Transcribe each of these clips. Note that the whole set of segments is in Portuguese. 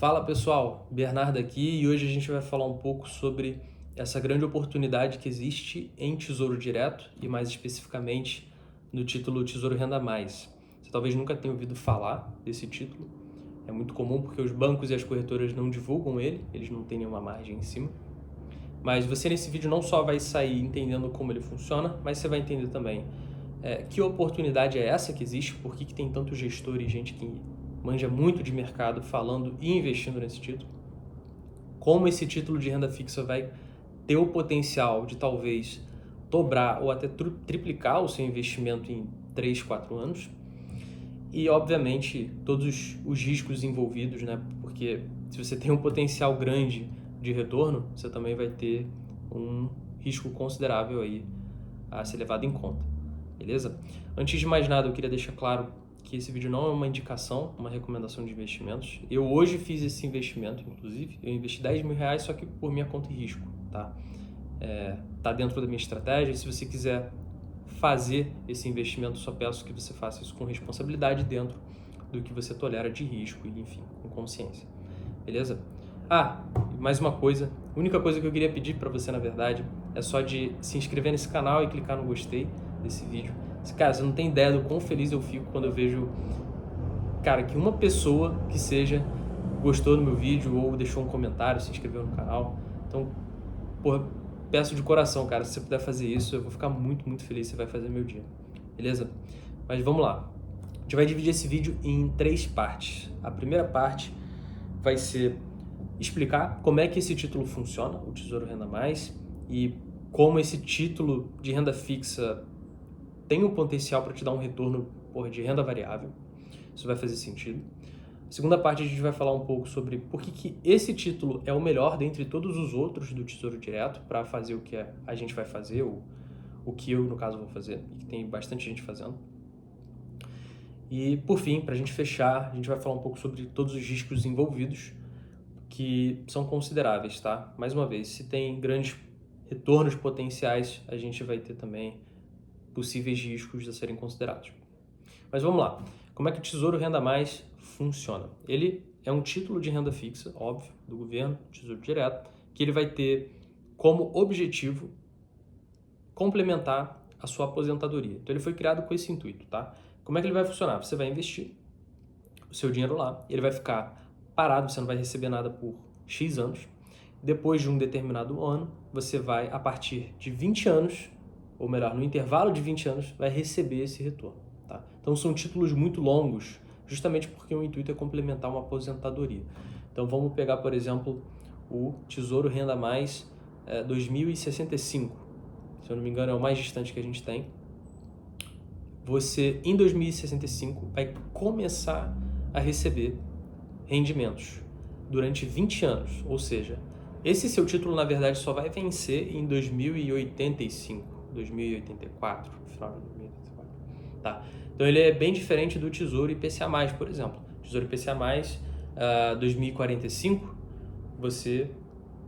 Fala pessoal, Bernardo aqui e hoje a gente vai falar um pouco sobre essa grande oportunidade que existe em Tesouro Direto e mais especificamente no título Tesouro Renda Mais. Você talvez nunca tenha ouvido falar desse título, é muito comum porque os bancos e as corretoras não divulgam ele, eles não têm nenhuma margem em cima. Mas você nesse vídeo não só vai sair entendendo como ele funciona, mas você vai entender também que oportunidade é essa que existe, por que tem tanto gestor e gente que manja muito de mercado falando e investindo nesse título, como esse título de renda fixa vai ter o potencial de talvez dobrar ou até triplicar o seu investimento em 3, 4 anos, e obviamente todos os riscos envolvidos, né? Porque se você tem um potencial grande de retorno, você também vai ter um risco considerável aí a ser levado em conta, beleza? Antes de mais nada, eu queria deixar claro que esse vídeo não é uma indicação, uma recomendação de investimentos. Eu hoje fiz esse investimento, inclusive, eu investi R$10.000, só que por minha conta e risco, tá? Tá dentro da minha estratégia. Se você quiser fazer esse investimento, só peço que você faça isso com responsabilidade dentro do que você tolera de risco e, enfim, com consciência, beleza? Mais uma coisa, a única coisa que eu queria pedir para você, na verdade, é só de se inscrever nesse canal e clicar no gostei desse vídeo. Cara, você não tem ideia do quão feliz eu fico quando eu vejo, cara, que uma pessoa que seja gostou do meu vídeo ou deixou um comentário, se inscreveu no canal. Então, porra, peço de coração, cara, se você puder fazer isso, eu vou ficar muito, muito feliz, você vai fazer meu dia, beleza? Mas vamos lá. A gente vai dividir esse vídeo em 3 partes. A primeira parte vai ser explicar como é que esse título funciona, o Tesouro Renda Mais, e como esse título de renda fixa tem o potencial para te dar um retorno de renda variável. Isso vai fazer sentido. A segunda parte a gente vai falar um pouco sobre por que esse título é o melhor dentre todos os outros do Tesouro Direto para fazer o que a gente vai fazer, ou o que eu, no caso, vou fazer, e que tem bastante gente fazendo. E, por fim, para a gente fechar, a gente vai falar um pouco sobre todos os riscos envolvidos, que são consideráveis, tá? Mais uma vez, se tem grandes retornos potenciais, a gente vai ter também possíveis riscos a serem considerados. Mas vamos lá. Como é que o Tesouro Renda Mais funciona? Ele é um título de renda fixa, óbvio, do governo, Tesouro Direto, que ele vai ter como objetivo complementar a sua aposentadoria. Então ele foi criado com esse intuito, tá? Como é que ele vai funcionar? Você vai investir o seu dinheiro lá, ele vai ficar parado, você não vai receber nada por X anos. Depois de um determinado ano, você vai, a partir de 20 anos, ou melhor, no intervalo de 20 anos, vai receber esse retorno, tá? Então são títulos muito longos, justamente porque o intuito é complementar uma aposentadoria. Então vamos pegar, por exemplo, o Tesouro Renda Mais 2065. Se eu não me engano, é o mais distante que a gente tem. Você, em 2065, vai começar a receber rendimentos durante 20 anos, ou seja, esse seu título, na verdade, só vai vencer em 2085, 2084, final de 2084, tá? Então ele é bem diferente do Tesouro IPCA+, por exemplo. Tesouro IPCA+, 2045, você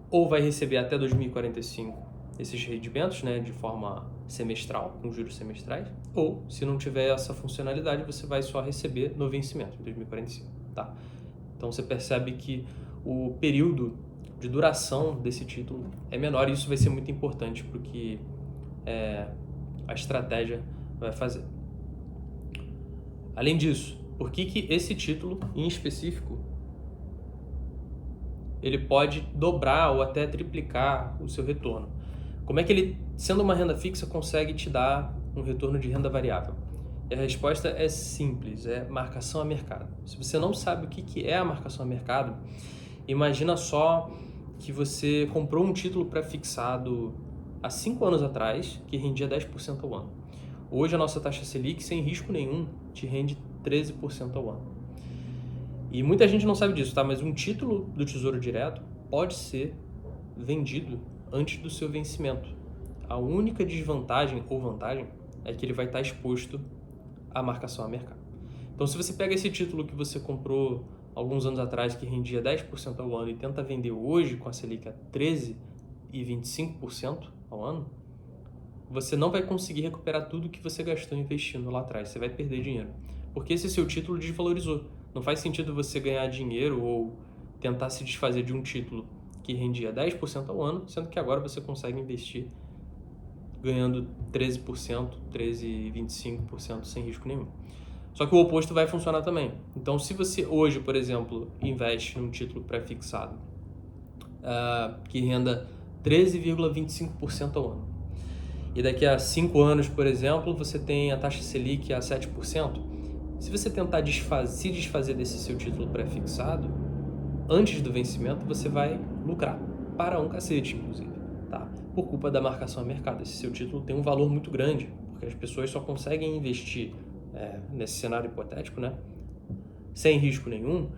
ou vai receber até 2045 esses rendimentos, né, de forma semestral, com juros semestrais, ou, se não tiver essa funcionalidade, você vai só receber no vencimento, em 2045, tá? Então você percebe que o período de duração desse título é menor, e isso vai ser muito importante para o que a estratégia vai fazer. Além disso, por que esse título em específico ele pode dobrar ou até triplicar o seu retorno? Como é que ele, sendo uma renda fixa, consegue te dar um retorno de renda variável? E a resposta é simples, é marcação a mercado. Se você não sabe o que é a marcação a mercado, imagina só que você comprou um título pré-fixado há 5 anos atrás, que rendia 10% ao ano. Hoje a nossa taxa Selic, sem risco nenhum, te rende 13% ao ano. E muita gente não sabe disso, tá? Mas um título do Tesouro Direto pode ser vendido antes do seu vencimento. A única desvantagem ou vantagem é que ele vai estar exposto à marcação a mercado. Então, se você pega esse título que você comprou alguns anos atrás, que rendia 10% ao ano, e tenta vender hoje com a Selic a 13% e 25% ao ano, você não vai conseguir recuperar tudo que você gastou investindo lá atrás. Você vai perder dinheiro, porque esse seu título desvalorizou. Não faz sentido você ganhar dinheiro ou tentar se desfazer de um título que rendia 10% ao ano, sendo que agora você consegue investir ganhando 13%, 13,25% sem risco nenhum. Só que o oposto vai funcionar também. Então, se você hoje, por exemplo, investe num título pré-fixado que renda 13,25% ao ano, e daqui a 5 anos, por exemplo, você tem a taxa Selic a 7%, se você tentar se desfazer desse seu título pré-fixado, antes do vencimento, você vai lucrar para um cacete, inclusive, tá? Por culpa da marcação a mercado. Esse seu título tem um valor muito grande, porque as pessoas só conseguem investir nesse cenário hipotético, né? Sem risco nenhum,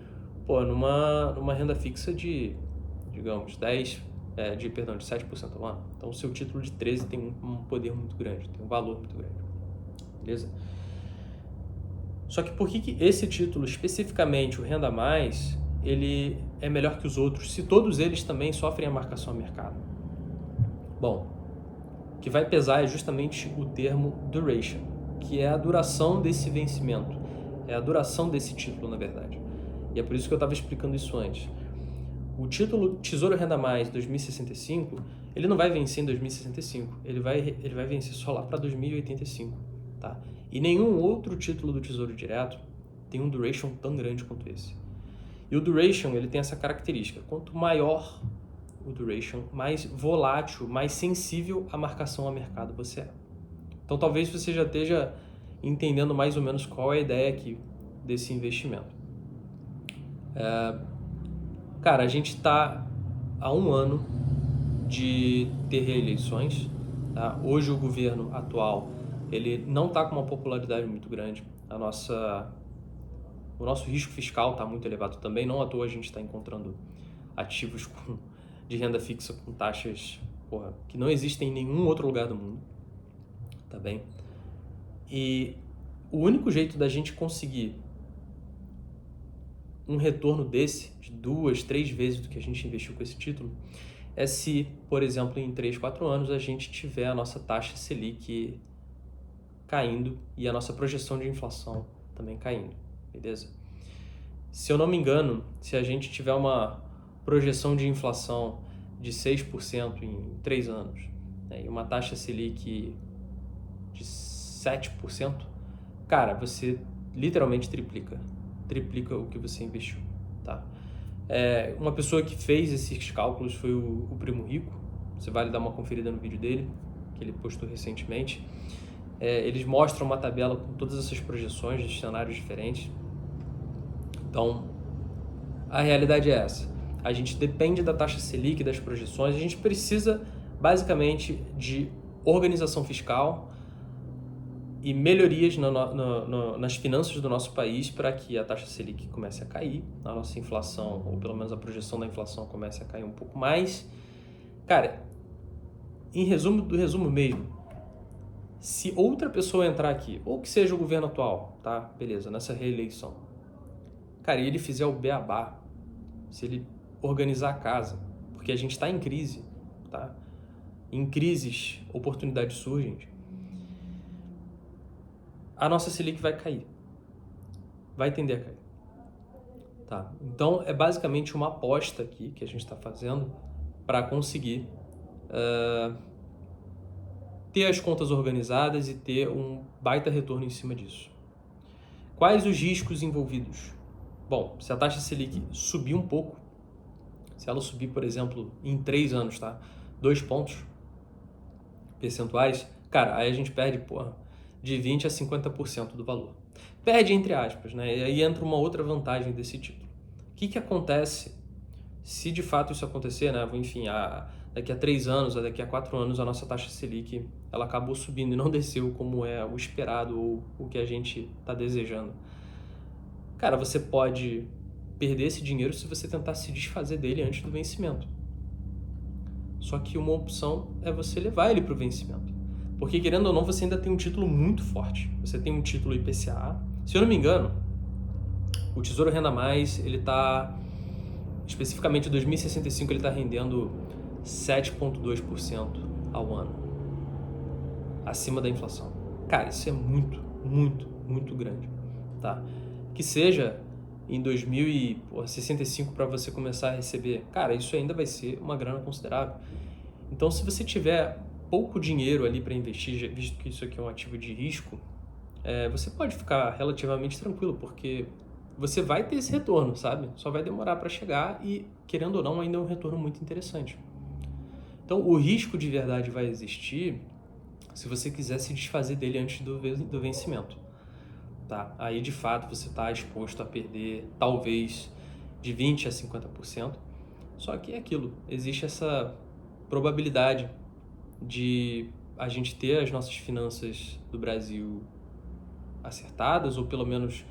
numa renda fixa de, digamos, 7% ao ano. Então, o seu título de 13 tem um poder muito grande, tem um valor muito grande, beleza? Só que por que esse título, especificamente o Renda Mais, ele é melhor que os outros, se todos eles também sofrem a marcação a mercado? Bom, o que vai pesar é justamente o termo duration, que é a duração desse vencimento, é a duração desse título, na verdade. E é por isso que eu estava explicando isso antes. O título Tesouro Renda Mais 2065, ele não vai vencer em 2065, ele vai vencer só lá para 2085, tá? E nenhum outro título do Tesouro Direto tem um duration tão grande quanto esse. E o duration, ele tem essa característica: quanto maior o duration, mais volátil, mais sensível à marcação a mercado você é. Então talvez você já esteja entendendo mais ou menos qual é a ideia aqui desse investimento. Cara, a gente está há um ano de ter reeleições, tá? Hoje o governo atual, ele não está com uma popularidade muito grande. O nosso risco fiscal está muito elevado também. Não à toa a gente está encontrando ativos de renda fixa com taxas que não existem em nenhum outro lugar do mundo, tá bem? E o único jeito da gente conseguir um retorno desse, de 2, 3 vezes do que a gente investiu com esse título, é se, por exemplo, em 3, 4 anos a gente tiver a nossa taxa Selic caindo e a nossa projeção de inflação também caindo, beleza? Se eu não me engano, se a gente tiver uma projeção de inflação de 6% em 3 anos, né, e uma taxa Selic de 7%, cara, você literalmente triplica o que você investiu, tá? Uma pessoa que fez esses cálculos foi o Primo Rico. Você vai dar uma conferida no vídeo dele, que ele postou recentemente. Eles mostram uma tabela com todas essas projeções de cenários diferentes. Então, a realidade é essa. A gente depende da taxa Selic, das projeções. A gente precisa, basicamente, de organização fiscal e melhorias nas finanças do nosso país para que a taxa Selic comece a cair, a nossa inflação, ou pelo menos a projeção da inflação comece a cair um pouco mais. Cara, em resumo do resumo mesmo, se outra pessoa entrar aqui, ou que seja o governo atual, tá? Beleza, nessa reeleição, cara, e ele fizer o beabá, se ele organizar a casa, porque a gente está em crise, tá? Em crises, oportunidades surgem. A nossa Selic vai cair, vai tender a cair, tá? Então, é basicamente uma aposta aqui que a gente está fazendo para conseguir ter as contas organizadas e ter um baita retorno em cima disso. Quais os riscos envolvidos? Bom, se a taxa Selic subir um pouco, se ela subir, por exemplo, em 3 anos, tá? 2 pontos percentuais, cara, aí a gente perde, de 20% a 50% do valor. Perde entre aspas, né? E aí entra uma outra vantagem desse título. O que acontece se de fato isso acontecer, né? Enfim, daqui a 3 anos, daqui a 4 anos, a nossa taxa Selic, ela acabou subindo e não desceu como é o esperado ou o que a gente está desejando. Cara, você pode perder esse dinheiro se você tentar se desfazer dele antes do vencimento. Só que uma opção é você levar ele para o vencimento. Porque, querendo ou não, você ainda tem um título muito forte. Você tem um título IPCA. Se eu não me engano, o Tesouro Renda Mais, ele está, especificamente em 2065, ele está rendendo 7,2% ao ano. Acima da inflação. Cara, isso é muito, muito, muito grande, tá? Que seja em 2065 para você começar a receber, cara, isso ainda vai ser uma grana considerável. Então, se você tiver pouco dinheiro ali para investir, visto que isso aqui é um ativo de risco, você pode ficar relativamente tranquilo, porque você vai ter esse retorno, sabe? Só vai demorar para chegar e, querendo ou não, ainda é um retorno muito interessante. Então, o risco de verdade vai existir se você quiser se desfazer dele antes do vencimento. Tá? Aí, de fato, você está exposto a perder, talvez, de 20% a 50%. Só que é aquilo, existe essa probabilidade de a gente ter as nossas finanças do Brasil acertadas, ou pelo menos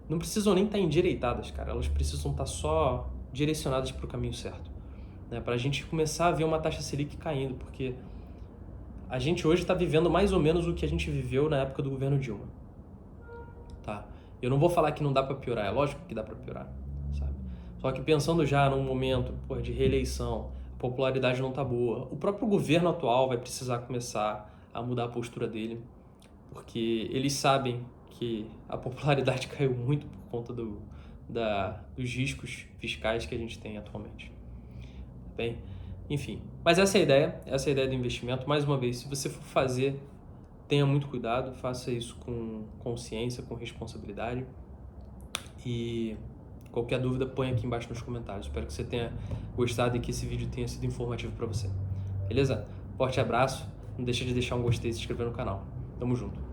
não precisam nem estar endireitadas, cara. Elas precisam estar só direcionadas para o caminho certo, né? Para a gente começar a ver uma taxa Selic caindo, porque a gente hoje está vivendo mais ou menos o que a gente viveu na época do governo Dilma, tá? Eu não vou falar que não dá para piorar, é lógico que dá para piorar, sabe? Só que pensando já num momento de reeleição, a popularidade não tá boa, o próprio governo atual vai precisar começar a mudar a postura dele, porque eles sabem que a popularidade caiu muito por conta dos riscos fiscais que a gente tem atualmente. Bem, enfim, mas essa é a ideia do investimento. Mais uma vez, se você for fazer, tenha muito cuidado, faça isso com consciência, com responsabilidade. E qualquer dúvida, põe aqui embaixo nos comentários. Espero que você tenha gostado e que esse vídeo tenha sido informativo para você. Beleza? Forte abraço, não deixa de deixar um gostei e se inscrever no canal. Tamo junto.